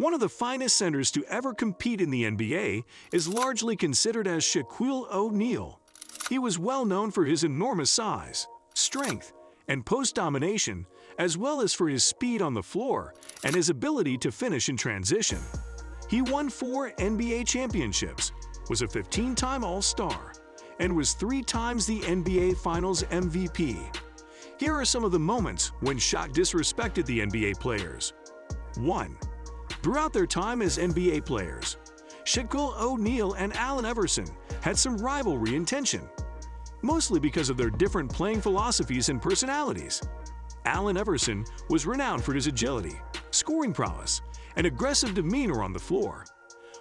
One of the finest centers to ever compete in the NBA is largely considered as Shaquille O'Neal. He was well known for his enormous size, strength, and post domination, as well as for his speed on the floor and his ability to finish in transition. He won 4 NBA championships, was a 15-time All-Star, and was 3 times the NBA Finals MVP. Here are some of the moments when Shaq disrespected the NBA players. 1. Throughout their time as NBA players, Shaquille O'Neal and Allen Iverson had some rivalry in tension, mostly because of their different playing philosophies and personalities. Allen Iverson was renowned for his agility, scoring prowess, and aggressive demeanor on the floor,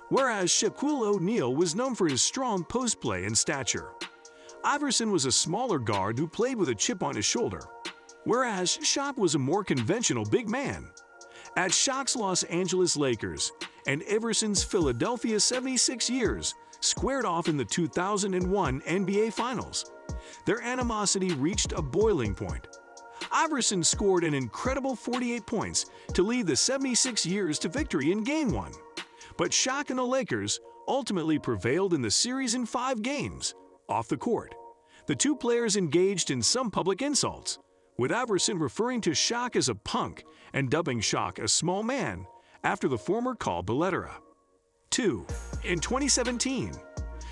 whereas Shaquille O'Neal was known for his strong post play and stature. Iverson was a smaller guard who played with a chip on his shoulder, whereas Shaq was a more conventional big man. At Shaq's Los Angeles Lakers and Iverson's Philadelphia 76ers squared off in the 2001 NBA Finals, their animosity reached a boiling point. Iverson scored an incredible 48 points to lead the 76ers to victory in Game 1. But Shaq and the Lakers ultimately prevailed in the series in 5 games. Off the court, the two players engaged in some public insults, with Iverson referring to Shaq as a punk and dubbing Shaq a small man after the former called Belletera. 2. In 2017,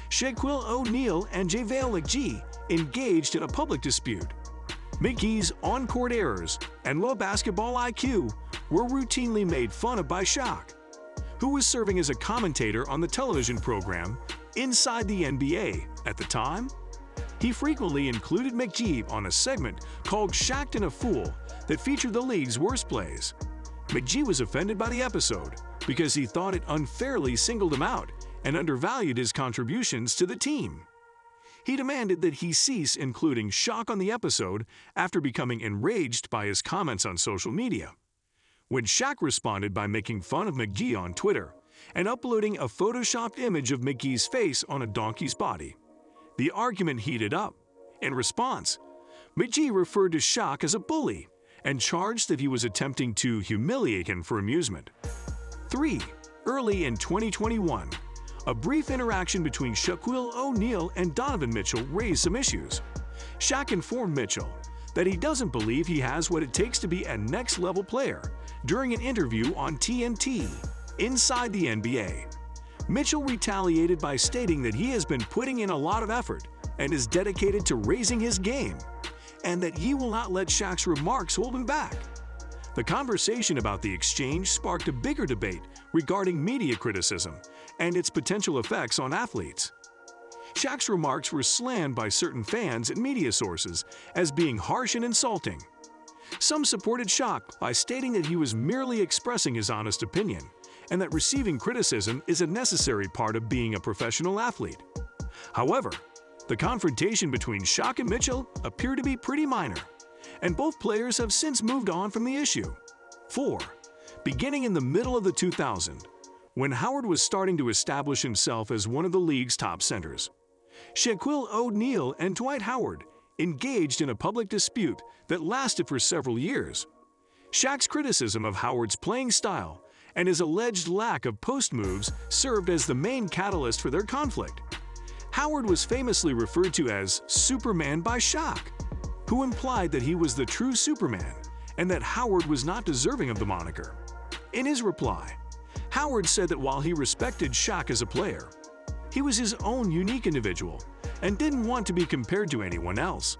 Shaquille O'Neal and JaVale McGee engaged in a public dispute. McGee's on-court errors and low basketball IQ were routinely made fun of by Shaq, who was serving as a commentator on the television program Inside the NBA at the time. He frequently included McGee on a segment called Shaq'd and a Fool that featured the league's worst plays. McGee was offended by the episode because he thought it unfairly singled him out and undervalued his contributions to the team. He demanded that he cease including Shaq on the episode after becoming enraged by his comments on social media. When Shaq responded by making fun of McGee on Twitter and uploading a photoshopped image of McGee's face on a donkey's body, the argument heated up. In response, McGee referred to Shaq as a bully and charged that he was attempting to humiliate him for amusement. 3. Early in 2021, a brief interaction between Shaquille O'Neal and Donovan Mitchell raised some issues. Shaq informed Mitchell that he doesn't believe he has what it takes to be a next-level player during an interview on TNT, Inside the NBA. Mitchell retaliated by stating that he has been putting in a lot of effort and is dedicated to raising his game, and that he will not let Shaq's remarks hold him back. The conversation about the exchange sparked a bigger debate regarding media criticism and its potential effects on athletes. Shaq's remarks were slammed by certain fans and media sources as being harsh and insulting. Some supported Shaq by stating that he was merely expressing his honest opinion and that receiving criticism is a necessary part of being a professional athlete. However, the confrontation between Shaq and Mitchell appeared to be pretty minor, and both players have since moved on from the issue. 4. Beginning in the middle of the 2000s, when Howard was starting to establish himself as one of the league's top centers, Shaquille O'Neal and Dwight Howard engaged in a public dispute that lasted for several years. Shaq's criticism of Howard's playing style and his alleged lack of post moves served as the main catalyst for their conflict. Howard was famously referred to as Superman by Shaq, who implied that he was the true Superman and that Howard was not deserving of the moniker. In his reply, Howard said that while he respected Shaq as a player, he was his own unique individual and didn't want to be compared to anyone else.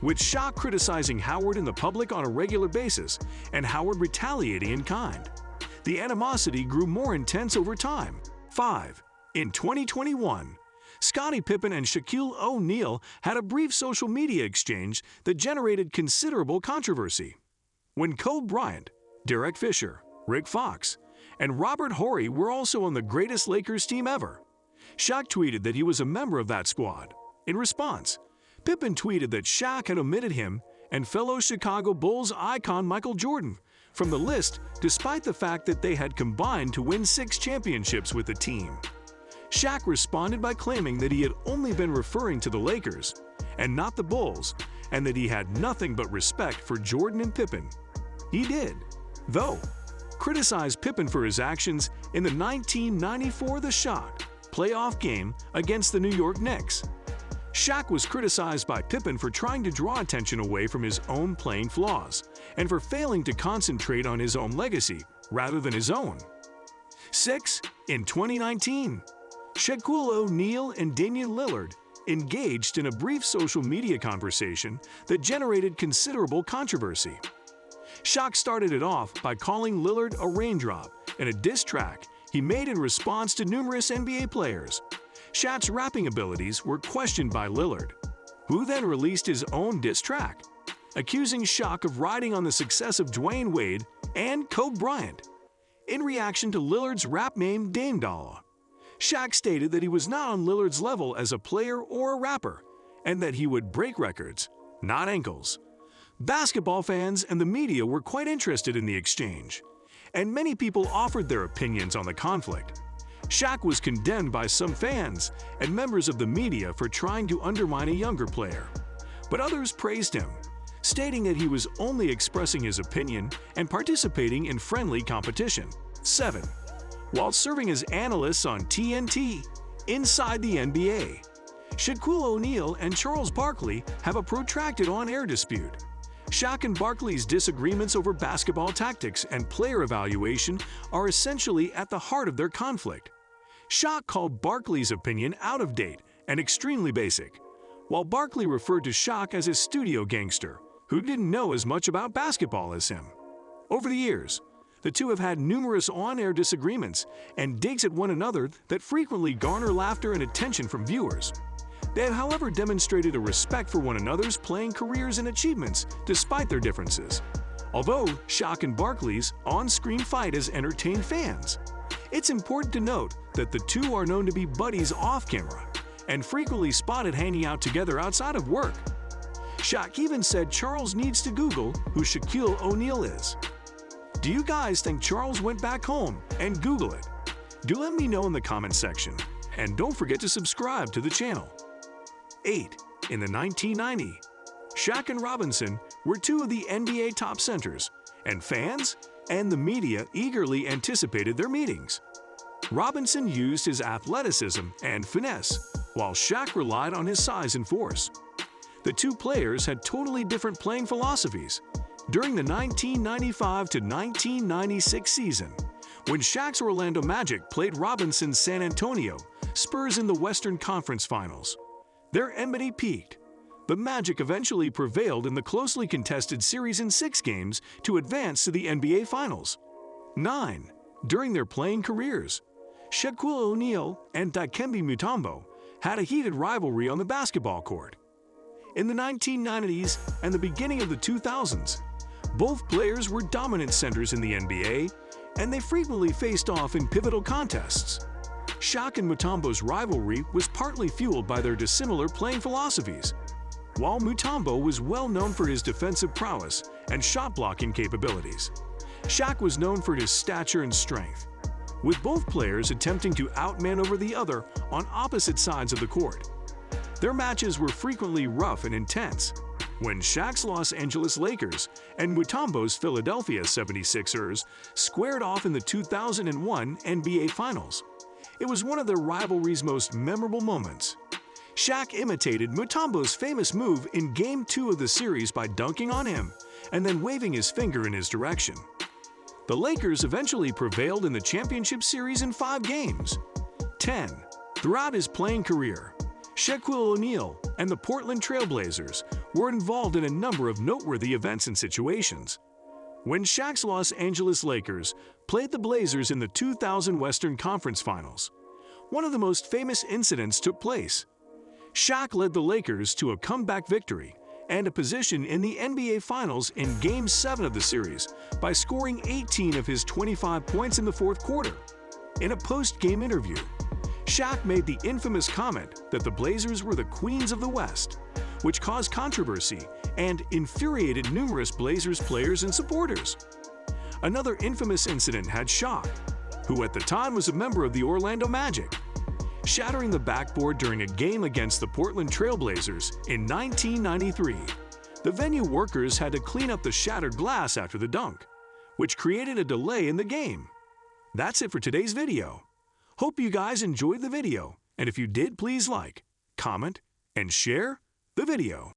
With Shaq criticizing Howard in the public on a regular basis and Howard retaliating in kind, the animosity grew more intense over time. 5. In 2021, Scottie Pippen and Shaquille O'Neal had a brief social media exchange that generated considerable controversy. When Kobe Bryant, Derek Fisher, Rick Fox, and Robert Horry were also on the greatest Lakers team ever, Shaq tweeted that he was a member of that squad. In response, Pippen tweeted that Shaq had omitted him and fellow Chicago Bulls icon Michael Jordan from the list despite the fact that they had combined to win 6 championships with the team. Shaq responded by claiming that he had only been referring to the Lakers and not the Bulls, and that he had nothing but respect for Jordan and Pippen. He did, though. criticized Pippen for his actions in the 1994 The Shot playoff game against the New York Knicks. Shaq was criticized by Pippen for trying to draw attention away from his own playing flaws and for failing to concentrate on his own legacy rather than his own. 6. In 2019, Shaquille O'Neal and Damian Lillard engaged in a brief social media conversation that generated considerable controversy. Shaq started it off by calling Lillard a raindrop in a diss track he made in response to numerous NBA players. Shaq's rapping abilities were questioned by Lillard, who then released his own diss track, accusing Shaq of riding on the success of Dwayne Wade and Kobe Bryant. In reaction to Lillard's rap name Dame Dollar, Shaq stated that he was not on Lillard's level as a player or a rapper, and that he would break records, not ankles. Basketball fans and the media were quite interested in the exchange, and many people offered their opinions on the conflict. Shaq was condemned by some fans and members of the media for trying to undermine a younger player, but others praised him, stating that he was only expressing his opinion and participating in friendly competition. 7. While serving as analysts on TNT, Inside the NBA, Shaquille O'Neal and Charles Barkley have a protracted on-air dispute. Shaq and Barkley's disagreements over basketball tactics and player evaluation are essentially at the heart of their conflict. Shaq called Barkley's opinion out of date and extremely basic, while Barkley referred to Shaq as a studio gangster who didn't know as much about basketball as him. Over the years, the two have had numerous on-air disagreements and digs at one another that frequently garner laughter and attention from viewers. They have, however, demonstrated a respect for one another's playing careers and achievements despite their differences. Although Shaq and Barkley's on-screen fight has entertained fans, it's important to note that the two are known to be buddies off-camera and frequently spotted hanging out together outside of work. Shaq even said Charles needs to Google who Shaquille O'Neal is. Do you guys think Charles went back home and Google it? Do let me know in the comments section, and don't forget to subscribe to the channel. 8. In the 1990, Shaq and Robinson were two of the NBA top centers, and fans and the media eagerly anticipated their meetings. Robinson used his athleticism and finesse, while Shaq relied on his size and force. The two players had totally different playing philosophies. During the 1995 to 1996 season, when Shaq's Orlando Magic played Robinson's San Antonio Spurs in the Western Conference Finals, their enmity peaked. The Magic eventually prevailed in the closely contested series in 6 games to advance to the NBA Finals. 9. During their playing careers, Shaquille O'Neal and Dikembe Mutombo had a heated rivalry on the basketball court. In the 1990s and the beginning of the 2000s, both players were dominant centers in the NBA, and they frequently faced off in pivotal contests. Shaq and Mutombo's rivalry was partly fueled by their dissimilar playing philosophies. While Mutombo was well known for his defensive prowess and shot-blocking capabilities, Shaq was known for his stature and strength, with both players attempting to outman over the other on opposite sides of the court. Their matches were frequently rough and intense. When Shaq's Los Angeles Lakers and Mutombo's Philadelphia 76ers squared off in the 2001 NBA Finals, it was one of their rivalry's most memorable moments. Shaq imitated Mutombo's famous move in Game 2 of the series by dunking on him and then waving his finger in his direction. The Lakers eventually prevailed in the championship series in 5 games. 10. Throughout his playing career, Shaquille O'Neal and the Portland Trail Blazers were involved in a number of noteworthy events and situations. When Shaq's Los Angeles Lakers played the Blazers in the 2000 Western Conference Finals, one of the most famous incidents took place. Shaq led the Lakers to a comeback victory and a position in the NBA Finals in Game 7 of the series by scoring 18 of his 25 points in the fourth quarter. In a post-game interview, Shaq made the infamous comment that the Blazers were the queens of the West, which caused controversy and infuriated numerous Blazers players and supporters. Another infamous incident had Shaq, who at the time was a member of the Orlando Magic, shattering the backboard during a game against the Portland Trail Blazers in 1993. The venue workers had to clean up the shattered glass after the dunk, which created a delay in the game. That's it for today's video. Hope you guys enjoyed the video, and if you did, please like, comment, and share the video.